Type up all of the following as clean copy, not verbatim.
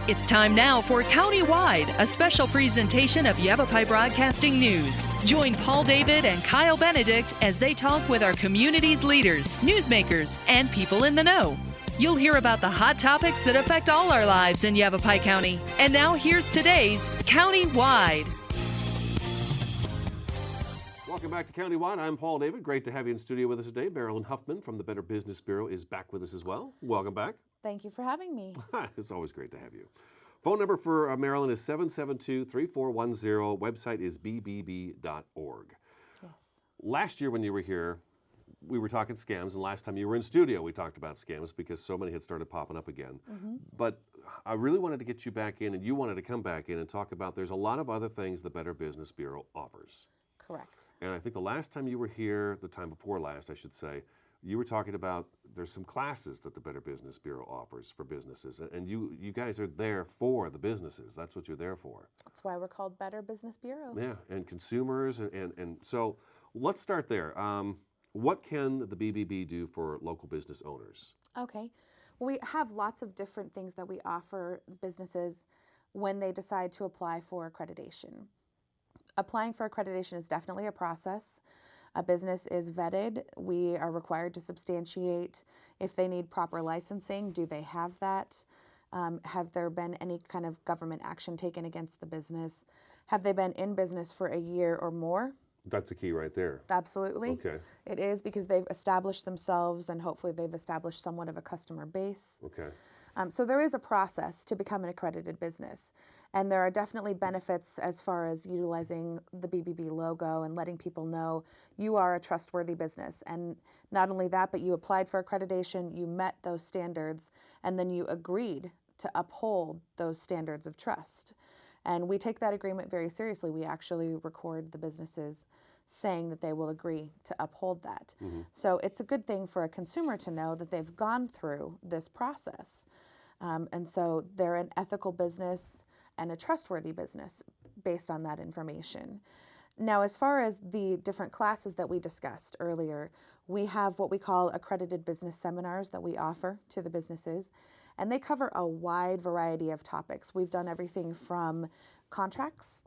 It's time now for Countywide, a special presentation of Yavapai Broadcasting News. Join Paul David and Kyle Benedict as they talk with our community's leaders, newsmakers, and people in the know. You'll hear about the hot topics that affect all our lives in Yavapai County. And now here's today's Countywide. Welcome back to Countywide. I'm Paul David. Great to have you in studio with us today. Marilyn Huffman from the Better Business Bureau is back with us as well. Welcome back. Thank you for having me. It's always great to have you. Phone number for Marilyn is 772-3410. Website is bbb.org. Yes. Last year when you were here, we were talking scams, and last time you were in studio, we talked about scams because so many had started popping up again. But I really wanted to get you back in, and you wanted to come back in and talk about there's a lot of other things the Better Business Bureau offers. Correct. And I think the last time you were here, the time before last, I should say, you were talking about there's some classes that the Better Business Bureau offers for businesses, and you guys are there for the businesses. That's what you're there for. That's why we're called Better Business Bureau. Yeah, and consumers, and so let's start there. What can the BBB do for local business owners? Okay. Well, we have lots of different things that we offer businesses when they decide to apply for accreditation. Applying for accreditation is definitely a process. A business is vetted. We are required to substantiate if they need proper licensing. Do they have that? Have there been any kind of government action taken against the business? Have they been in business for a year or more? That's the key right there. Absolutely. Okay. It is, because they've established themselves and hopefully they've established somewhat of a customer base. Okay. So there is a process to become an accredited business. And there are definitely benefits as far as utilizing the BBB logo and letting people know you are a trustworthy business. And not only that, but you applied for accreditation, you met those standards, and then you agreed to uphold those standards of trust. And we take that agreement very seriously. We actually record the businesses saying that they will agree to uphold that. So it's a good thing for a consumer to know that they've gone through this process. And so they're an ethical business and a trustworthy business based on that information. Now, as far as the different classes that we discussed earlier, we have what we call accredited business seminars that we offer to the businesses, and they cover a wide variety of topics. We've done everything from contracts,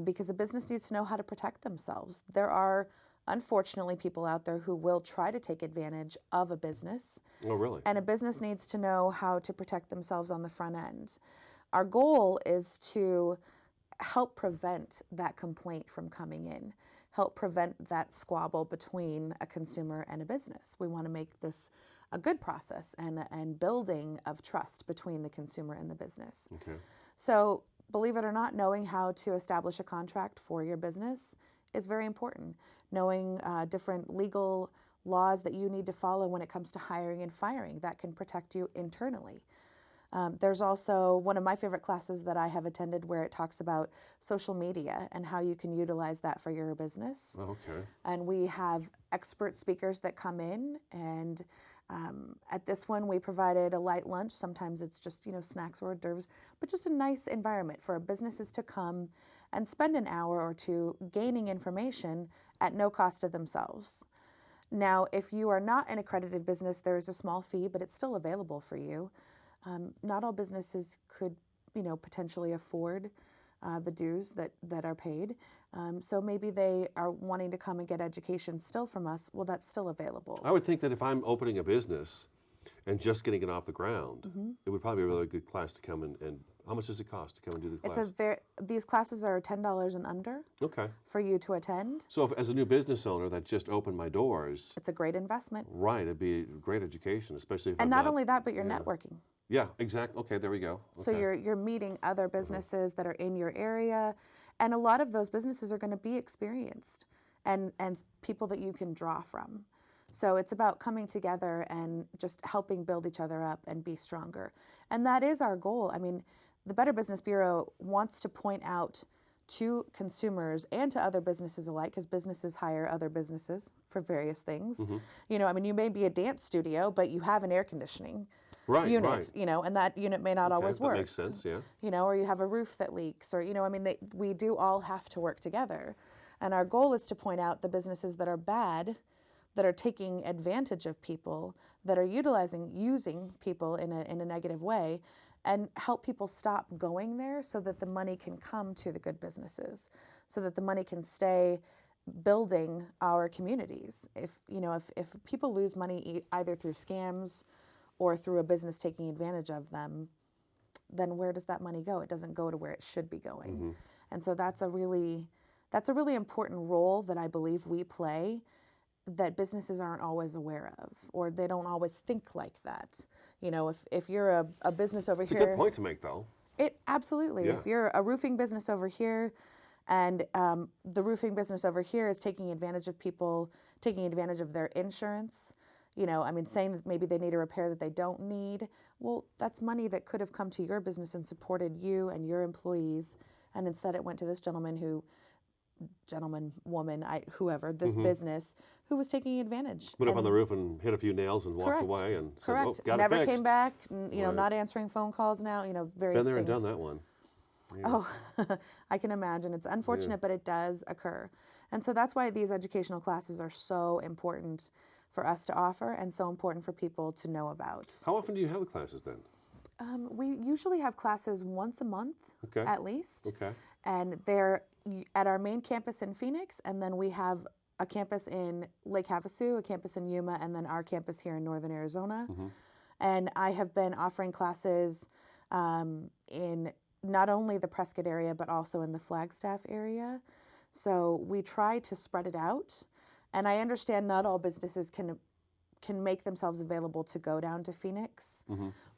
because a business needs to know how to protect themselves. There are, unfortunately, people out there who will try to take advantage of a business. Oh, really? And a business needs to know how to protect themselves on the front end. Our goal is to help prevent that complaint from coming in, help prevent that squabble between a consumer and a business. We want to make this a good process and building of trust between the consumer and the business. Okay. So, believe it or not, knowing how to establish a contract for your business is very important. Knowing different legal laws that you need to follow when it comes to hiring and firing that can protect you internally. There's also one of my favorite classes that I have attended where it talks about social media and how you can utilize that for your business. Okay. And we have expert speakers that come in, and at this one we provided a light lunch. Sometimes it's just, snacks or hors d'oeuvres, but just a nice environment for businesses to come and spend an hour or two gaining information at no cost to themselves. Now, if you are not an accredited business, there is a small fee, but it's still available for you. Not all businesses could, potentially afford the dues that are paid. So maybe they are wanting to come and get education still from us. Well, that's still available. I would think that if I'm opening a business and just getting it off the ground, it would probably be a really good class to come and how much does it cost to come and do the class? These classes are $10 and under. Okay. For you to attend. So if, as a new business owner that just opened my doors, it's a great investment. Right, it'd be great education, especially if and not only that, but you're networking. Yeah, exactly. Okay, there we go. Okay. So you're meeting other businesses that are in your area, and a lot of those businesses are going to be experienced and people that you can draw from. So it's about coming together and just helping build each other up and be stronger. And that is our goal. I mean, the Better Business Bureau wants to point out to consumers and to other businesses alike, because businesses hire other businesses for various things. You may be a dance studio, but you have an air conditioning unit, and that unit may not always work. That makes sense, yeah. Or you have a roof that leaks, or, we do all have to work together. And our goal is to point out the businesses that are bad, that are taking advantage of people, that are using people in a negative way, and help people stop going there so that the money can come to the good businesses, so that the money can stay building our communities. If people lose money either through scams or through a business taking advantage of them, then where does that money go? It doesn't go to where it should be going. And so that's a really important role that I believe we play that businesses aren't always aware of, or they don't always think like that. If you're a business over here. It's a good point to make, though. It absolutely. Yeah. If you're a roofing business over here, and the roofing business over here is taking advantage of people, taking advantage of their insurance, saying that maybe they need a repair that they don't need. Well, that's money that could have come to your business and supported you and your employees, and instead it went to this woman, whoever, this business who was taking advantage. Went up on the roof and hit a few nails and walked away and said, Correct. "Oh, got Never it fixed." came back. Right. Not answering phone calls now. Various Been there things. and done that one. Yeah. Oh, I can imagine. It's unfortunate, but it does occur. And so that's why these educational classes are so important for us to offer and so important for people to know about. How often do you have the classes then? We usually have classes once a month, Okay. at least. Okay. And they're at our main campus in Phoenix, and then we have a campus in Lake Havasu, a campus in Yuma, and then our campus here in Northern Arizona. And I have been offering classes in not only the Prescott area, but also in the Flagstaff area. So we try to spread it out. And I understand not all businesses can make themselves available to go down to Phoenix.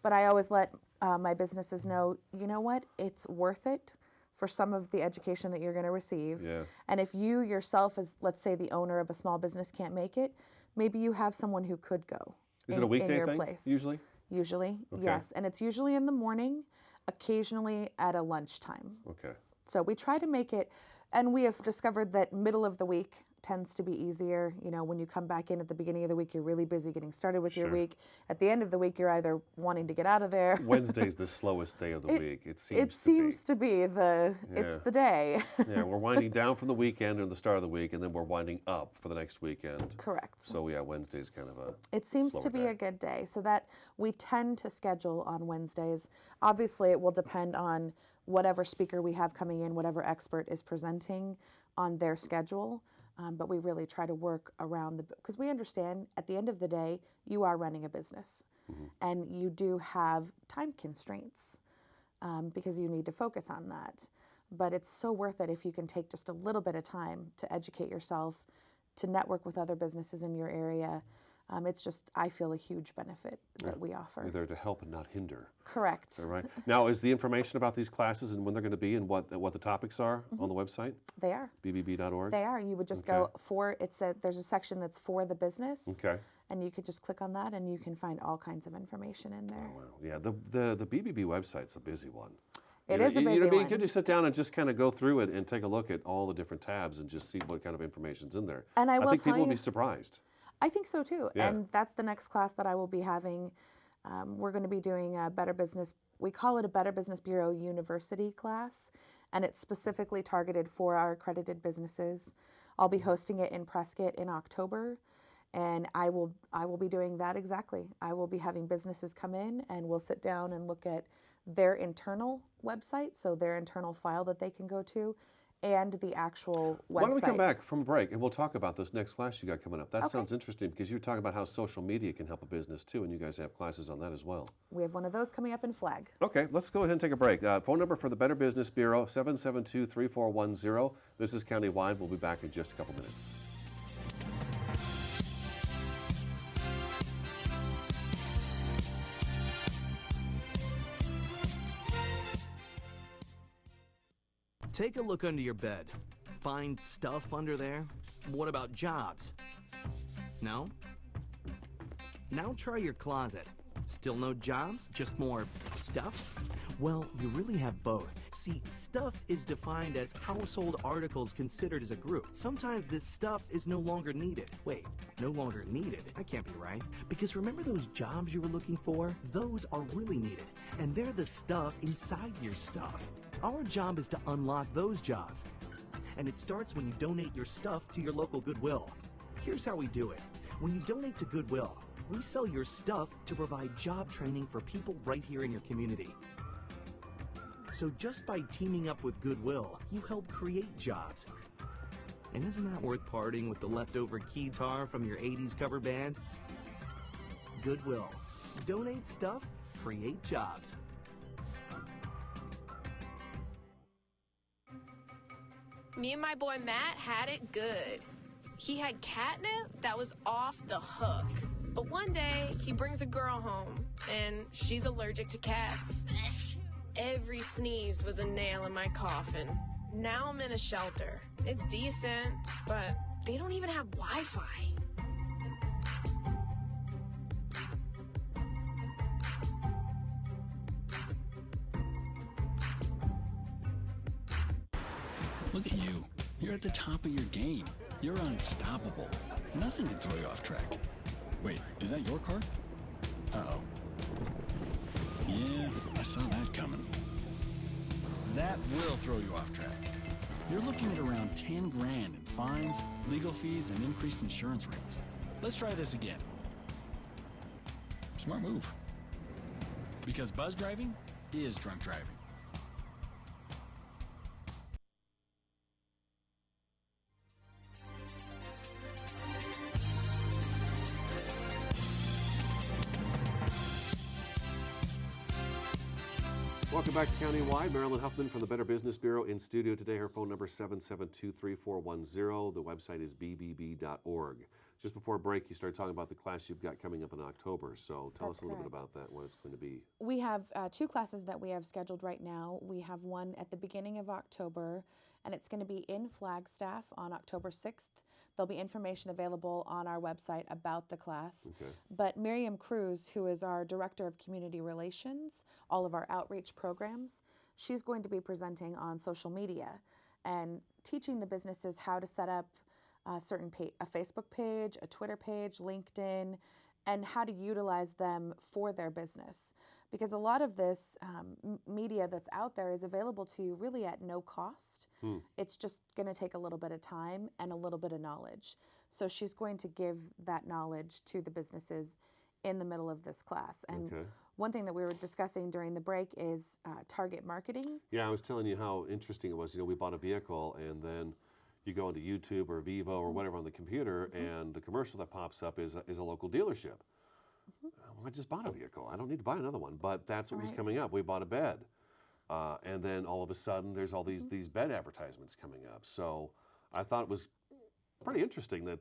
But I always let my businesses know, you know what, it's worth it for some of the education that you're going to receive. Yeah. And if you yourself, as let's say the owner of a small business, can't make it, maybe you have someone who could go. Is it a weekday in your thing, place. usually? Usually, Okay. yes. And it's usually in the morning, occasionally at a lunchtime. Okay. So we try to make it, and we have discovered that middle of the week tends to be easier. When you come back in at the beginning of the week, you're really busy getting started with your Sure. week. At the end of the week, you're either wanting to get out of there. Wednesday's the slowest day of the week. It seems It seems to be Yeah. it's the day. Yeah, we're winding down from the weekend or the start of the week, and then we're winding up for the next weekend. Correct. So yeah, Wednesday's kind of a. It seems slower to be day. a good day, so that we tend to schedule on Wednesdays. Obviously, it will depend on whatever speaker we have coming in, whatever expert is presenting on their schedule. But we really try to work around because we understand at the end of the day, you are running a business and you do have time constraints because you need to focus on that. But it's so worth it if you can take just a little bit of time to educate yourself, to network with other businesses in your area. It's just, I feel, a huge benefit that we offer. You're there to help and not hinder. Correct. All right. Now, is the information about these classes and when they're going to be and what the topics are on the website? They are. bbb.org? They are. You would just Okay. go there's a section that's for the business. Okay. And you could just click on that and you can find all kinds of information in there. Oh, wow. Yeah, the BBB website's a busy one. It is a busy one. You could just sit down and just kind of go through it and take a look at all the different tabs and just see what kind of information's in there. And I will think tell people will you- be surprised. I think so too. Yeah. And that's the next class that I will be having. We're going to be doing a Better Business, we call it a Better Business Bureau University class, and it's specifically targeted for our accredited businesses. I'll be hosting it in Prescott in October, and I will be doing that exactly. I will be having businesses come in and we'll sit down and look at their internal website, so their internal file that they can go to, and the actual website. Why don't we come back from a break and we'll talk about this next class you got coming up. That Okay. sounds interesting because you're talking about how social media can help a business too, and you guys have classes on that as well. We have one of those coming up in Flag. Okay, let's go ahead and take a break. Phone number for the Better Business Bureau, 772-3410. This is Countywide. We'll be back in just a couple minutes. Take a look under your bed. Find stuff under there? What about jobs? No? Now try your closet. Still no jobs? Just more stuff? Well, you really have both. See, stuff is defined as household articles considered as a group. Sometimes this stuff is no longer needed. Wait, no longer needed? That can't be right. Because remember those jobs you were looking for? Those are really needed. And they're the stuff inside your stuff. Our job is to unlock those jobs. And it starts when you donate your stuff to your local Goodwill. Here's how we do it. When you donate to Goodwill, we sell your stuff to provide job training for people right here in your community. So just by teaming up with Goodwill, you help create jobs. And isn't that worth parting with the leftover keytar from your 80s cover band? Goodwill. Donate stuff, create jobs. Me and my boy Matt had it good. He had catnip that was off the hook. But one day, he brings a girl home, and she's allergic to cats. Every sneeze was a nail in my coffin. Now I'm in a shelter. It's decent, but they don't even have Wi-Fi. Look at you. You're at the top of your game. You're unstoppable. Nothing can throw you off track. Wait, is that your car? Uh-oh. Yeah, I saw that coming. That will throw you off track. You're looking at around 10 grand in fines, legal fees, and increased insurance rates. Let's try this again. Smart move. Because buzz driving is drunk driving. Welcome back to Countywide. Marilyn Huffman from the Better Business Bureau in studio today. Her phone number is 772-3410. The website is bbb.org. Just before break, you started talking about the class you've got coming up in October. So tell us a little bit about that, what it's going to be. We have two classes that we have scheduled right now. We have one at the beginning of October, and it's going to be in Flagstaff on October 6th. There'll be information available on our website about the class. Okay. But Miriam Cruz, who is our Director of Community Relations, all of our outreach programs, she's going to be presenting on social media and teaching the businesses how to set up a Facebook page, a Twitter page, LinkedIn, and how to utilize them for their business. Because a lot of this media that's out there is available to you really at no cost. It's just going to take a little bit of time and a little bit of knowledge. So she's going to give that knowledge to the businesses in the middle of this class. And one thing that we were discussing during the break is target marketing. Yeah, I was telling you how interesting it was. You know, we bought a vehicle and then you go into YouTube or Vivo or whatever on the computer and the commercial that pops up is a local dealership. Well, I just bought a vehicle. I don't need to buy another one, but that's what was coming up. We bought a bed. And then all of a sudden there's all these bed advertisements coming up. So I thought it was pretty interesting that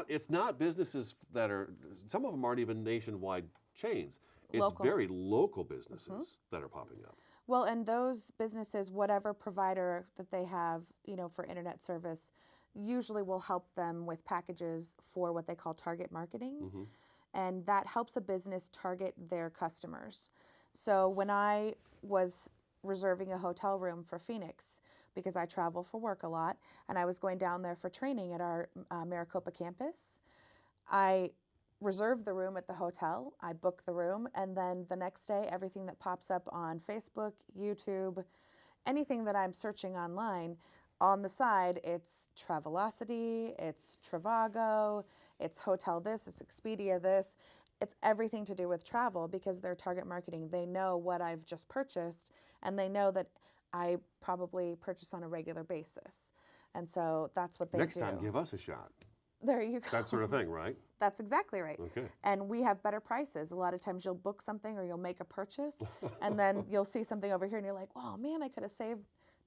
it's not businesses that are, some of them aren't even nationwide chains. It's very local businesses that are popping up. Well, and those businesses, whatever provider that they have, for internet service, usually will help them with packages for what they call target marketing. And that helps a business target their customers. So when I was reserving a hotel room for Phoenix, because I travel for work a lot, and I was going down there for training at our Maricopa campus, I reserved the room at the hotel, I booked the room, and then the next day, everything that pops up on Facebook, YouTube, anything that I'm searching online, on the side, it's Travelocity, it's Trivago, it's Hotel this, it's Expedia this. It's everything to do with travel because they're target marketing. They know what I've just purchased, and they know that I probably purchase on a regular basis. And so that's what they do. Next time, give us a shot. There you go. That sort of thing, right? That's exactly right. Okay. And we have better prices. A lot of times you'll book something or you'll make a purchase, and then you'll see something over here, and you're like, "Oh man, I could have saved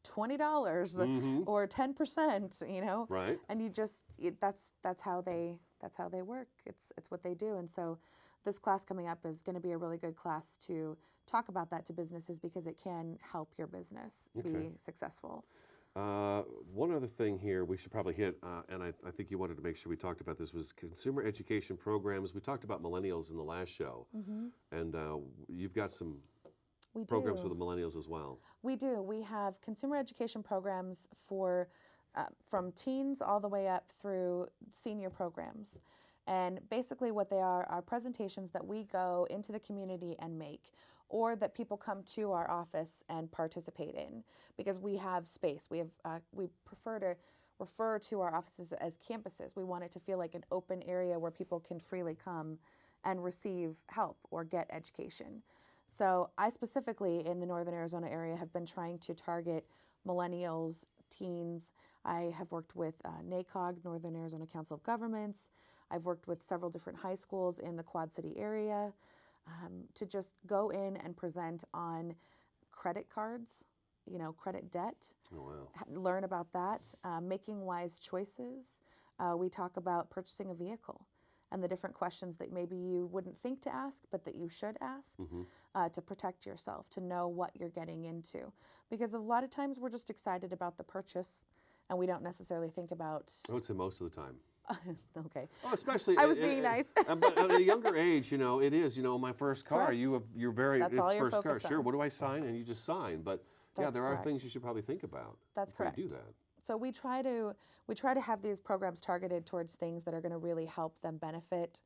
$20 or 10%." Right. And you just that's how they work. It's what they do. And so this class coming up is going to be a really good class to talk about that to businesses because it can help your business be successful. One other thing here we should probably hit, and I think you wanted to make sure we talked about this, was consumer education programs. We talked about millennials in the last show, and you've got some programs for the millennials as well. We do. We have consumer education programs for from teens all the way up through senior programs. And basically what they are presentations that we go into the community and make, or that people come to our office and participate in, because we have space. We prefer to refer to our offices as campuses. We want it to feel like an open area where people can freely come and receive help or get education. So I specifically in the Northern Arizona area have been trying to target millennials, teens. I have worked with NACOG, Northern Arizona Council of Governments. I've worked with several different high schools in the Quad City area to just go in and present on credit cards, credit debt, learn about that, making wise choices. We talk about purchasing a vehicle and the different questions that maybe you wouldn't think to ask, but that you should ask to protect yourself, to know what you're getting into. Because a lot of times we're just excited about the purchase and we don't necessarily think about... I would say most of the time. Okay. Well, especially I was being nice. But at a younger age, it is, my first car. Correct. You're very, That's it's all you're first car. focused Sure, on. what do I sign? And you just sign. But yeah, That's there are correct. things you should probably think about. That's before correct. You do that. So we try to have these programs targeted towards things that are going to really help them benefit.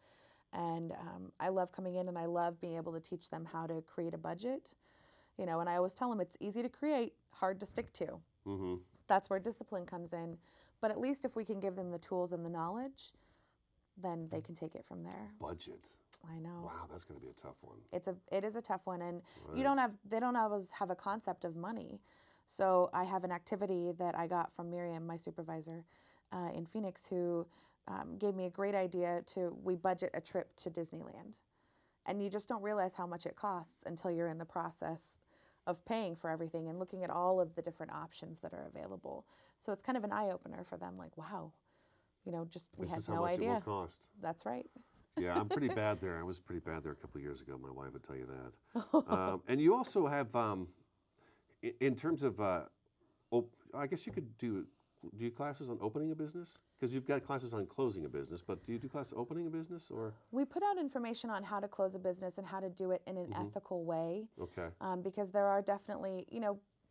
And I love coming in and I love being able to teach them how to create a budget. And I always tell them it's easy to create, hard to stick to. Mm-hmm. That's where discipline comes in. But at least if we can give them the tools and the knowledge, then they can take it from there. Budget. I know. Wow, that's going to be a tough one. It is a tough one, and Right. they don't always have a concept of money. So I have an activity that I got from Miriam, my supervisor in Phoenix, who gave me a great idea we budget a trip to Disneyland. And you just don't realize how much it costs until you're in the process of paying for everything and looking at all of the different options that are available. So it's kind of an eye-opener for them, like, wow, we This had is how no much idea. it will cost. That's right. Yeah, I'm pretty bad there. I was pretty bad there a couple of years ago. My wife would tell you that. And you also have, in terms of, I guess you could do you classes on opening a business? Because you've got classes on closing a business, but do you do classes opening a business or? We put out information on how to close a business and how to do it in an ethical way. Okay. Because there are definitely,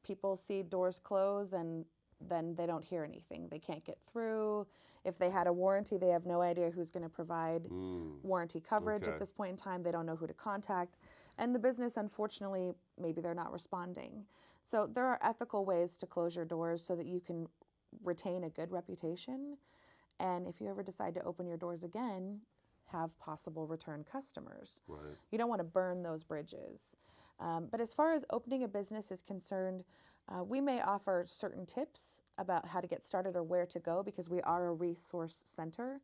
people see doors close and then they don't hear anything. They can't get through. If they had a warranty, they have no idea who's going to provide warranty coverage Okay. at this point in time. They don't know who to contact. And the business, unfortunately, maybe they're not responding. So there are ethical ways to close your doors so that you can retain a good reputation. And if you ever decide to open your doors again, have possible return customers. Right. You don't want to burn those bridges. But as far as opening a business is concerned, we may offer certain tips about how to get started or where to go because we are a resource center.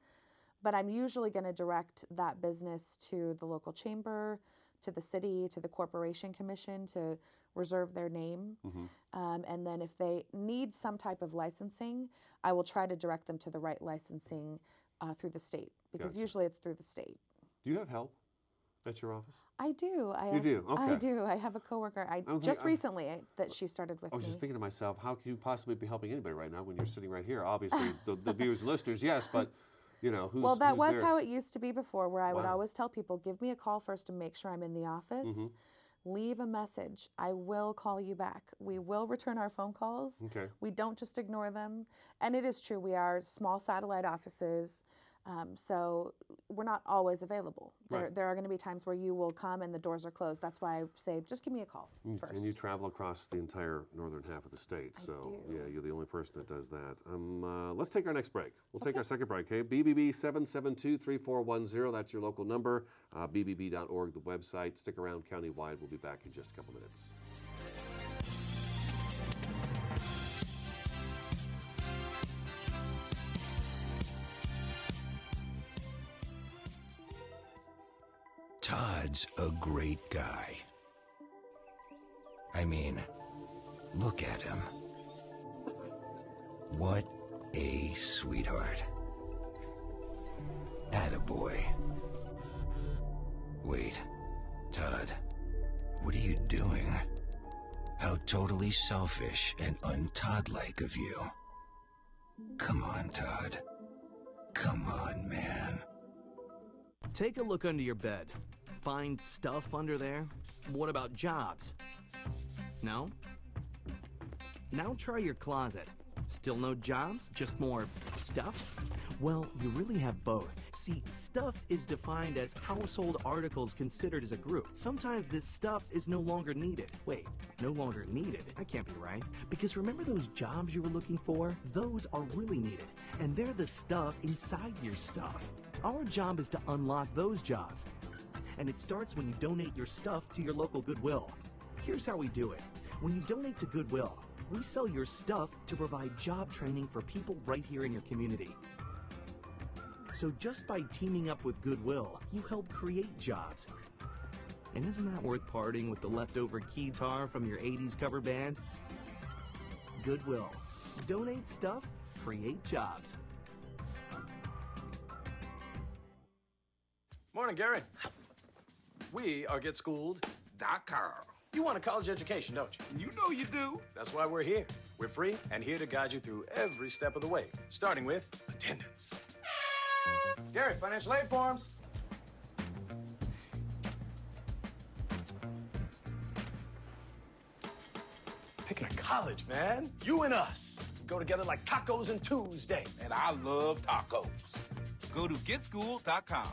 But I'm usually going to direct that business to the local chamber, to the city, to the corporation commission to reserve their name. And then if they need some type of licensing, I will try to direct them to the right licensing through the state because Gotcha. usually it's through the state. Do you have help at your office? I do. You do? Okay. I do. I have a coworker. Recently that she started with I was me. just thinking to myself, how can you possibly be helping anybody right now when you're sitting right here? Obviously, the viewers and listeners, yes, but who's Well, that who's was there? how it used to be before, where I would Wow. always tell people, give me a call first to make sure I'm in the office. Leave a message. I will call you back. We will return our phone calls. Okay. We don't just ignore them. And it is true, we are small satellite offices, so we're not always available. Right. There are going to be times where you will come and the doors are closed. That's why I say, just give me a call first. And you travel across the entire northern half of the state. I So, do. yeah, you're the only person that does that. Let's take our next break. We'll take our second break, okay? BBB 772-3410. That's your local number. BBB.org, the website. Stick around countywide. We'll be back in just a couple minutes. Todd's a great guy. I mean, look at him. What a sweetheart. Attaboy. Wait, Todd, what are you doing? How totally selfish and un-Todd-like of you. Come on, Todd. Come on, man. Take a look under your bed. Find stuff under there? What about jobs? No? Now try your closet. Still no jobs? Just more stuff? Well, you really have both. See, stuff is defined as household articles considered as a group. Sometimes this stuff is no longer needed. Wait, no longer needed? That can't be right. Because remember those jobs you were looking for? Those are really needed. And they're the stuff inside your stuff. Our job is to unlock those jobs. and it starts when you donate your stuff to your local Goodwill. Here's how we do it. When you donate to Goodwill, we sell your stuff to provide job training for people right here in your community. So just by teaming up with Goodwill, you help create jobs. And isn't that worth parting with the leftover keytar from your 80s cover band? Goodwill. Donate stuff, create jobs. Morning, Gary. We are GetSchooled.com. You want a college education, don't you? You know you do. That's why we're here. We're free and here to guide you through every step of the way, starting with attendance. Gary, financial aid forms. Picking a college, man. You and us. Go together like tacos and Tuesday. And I love tacos. Go to GetSchooled.com.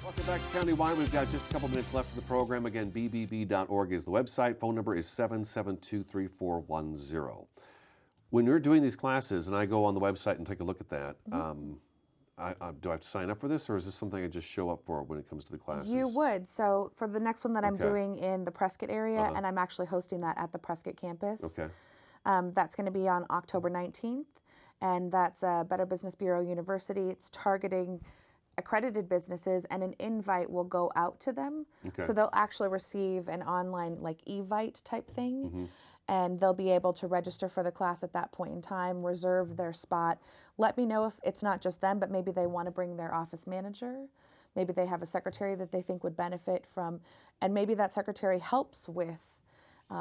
Welcome back to Countywide. We've got just a couple minutes left of the program. Again, bbb.org is the website. Phone number is 772-3410. When you're doing these classes, and I go on the website and take a look at that, do I have to sign up for this, or is this something I just show up for when it comes to the classes? You would. So for the next one that I'm Okay. doing in the Prescott area, and I'm actually hosting that at the Prescott campus. Okay. That's going to be on October 19th, and that's Better Business Bureau University. It's targeting accredited businesses, and an invite will go out to them. Okay. So they'll actually receive an online like Evite type thing, and they'll be able to register for the class at that point in time, reserve their spot. Let me know if it's not just them, but maybe they want to bring their office manager. Maybe they have a secretary that they think would benefit from, and maybe that secretary helps with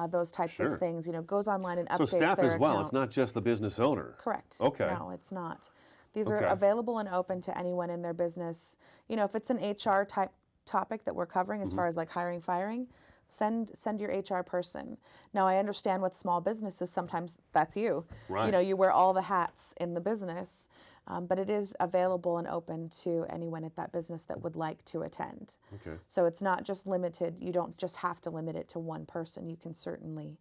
those types Sure. of things. You know, goes online and updates So staff their as well. account. It's not just the business owner. Correct. Okay. No, it's not. These are Okay. available and open to anyone in their business. You know, if it's an HR type topic that we're covering as far as like hiring, firing, send your HR person. Now, I understand with small businesses, sometimes that's you. Right. You know, you wear all the hats in the business, but it is available and open to anyone at that business that would like to attend. Okay. So it's not just limited. You don't just have to limit it to one person. You can certainly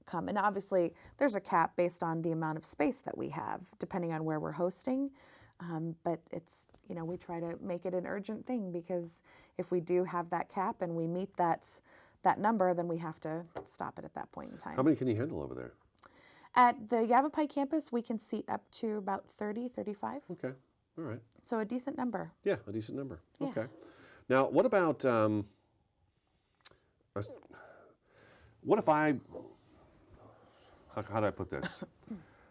come. And obviously, there's a cap based on the amount of space that we have, depending on where we're hosting. But it's, you know, we try to make it an urgent thing, because if we do have that cap and we meet that number, then we have to stop it at that point in time. How many can you handle over there? At the Yavapai campus, we can seat up to about 30, 35. Okay. All right. So a decent number. Yeah, a decent number. Yeah. Okay. Now, what about, what if I, how do I put this?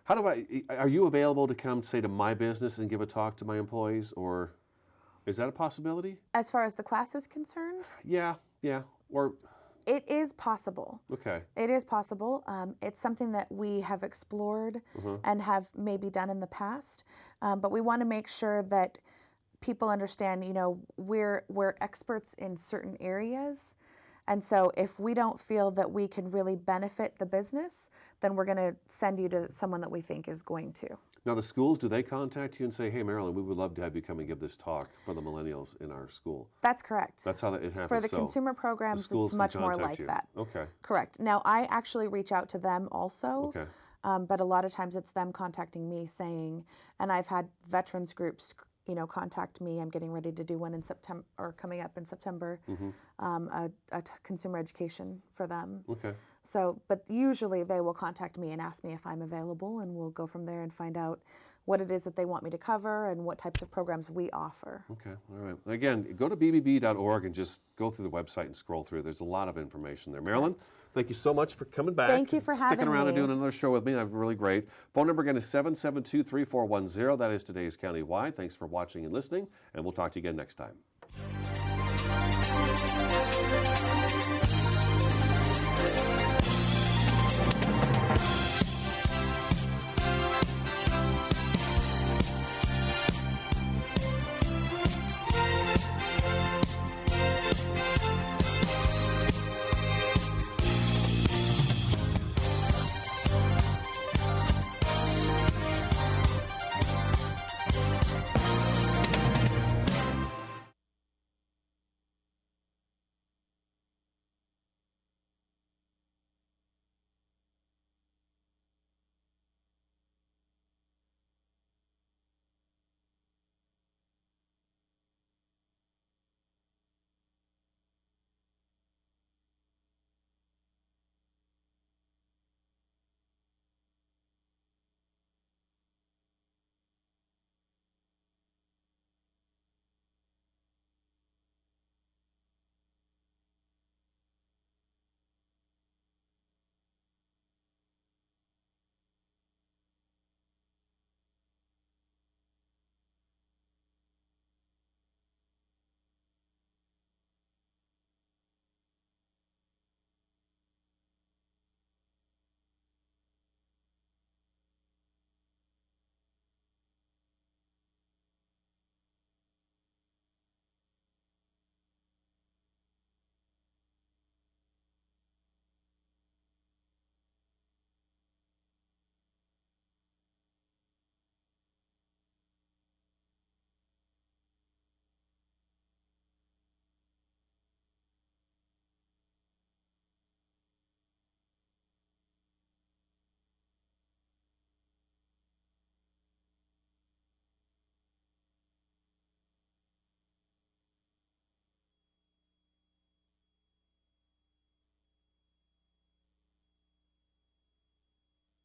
Are you available to come, say, to my business and give a talk to my employees, or is that a possibility? As far as the class is concerned, Yeah, or, it is possible. okay, It is possible. It's something that we have explored and have maybe done in the past, but we want to make sure that people understand, you know, we're experts in certain areas. And so if we don't feel that we can really benefit the business, then we're going to send you to someone that we think is going to. Now, the schools, do they contact you and say, hey, Marilyn, we would love to have you come and give this talk for the millennials in our school? That's correct. That's how it happens. For the So consumer programs, schools it's can much more contact like you. that. Okay. Correct. Now, I actually reach out to them also. Okay. But a lot of times it's them contacting me saying, and I've had veterans groups, you know, contact me. I'm getting ready to do one in September, or coming up in September, consumer education for them. Okay. So, but usually they will contact me and ask me if I'm available, and we'll go from there and find out what it is that they want me to cover and what types of programs we offer. Okay, all right. Again, go to bbb.org and just go through the website and scroll through. There's a lot of information there. Marilyn, thank you so much for coming back. Thank you for sticking having around and me. doing another show with me. That's really great. Phone number again is 772-3410. That is today's Countywide. Thanks for watching and listening, and we'll talk to you again next time.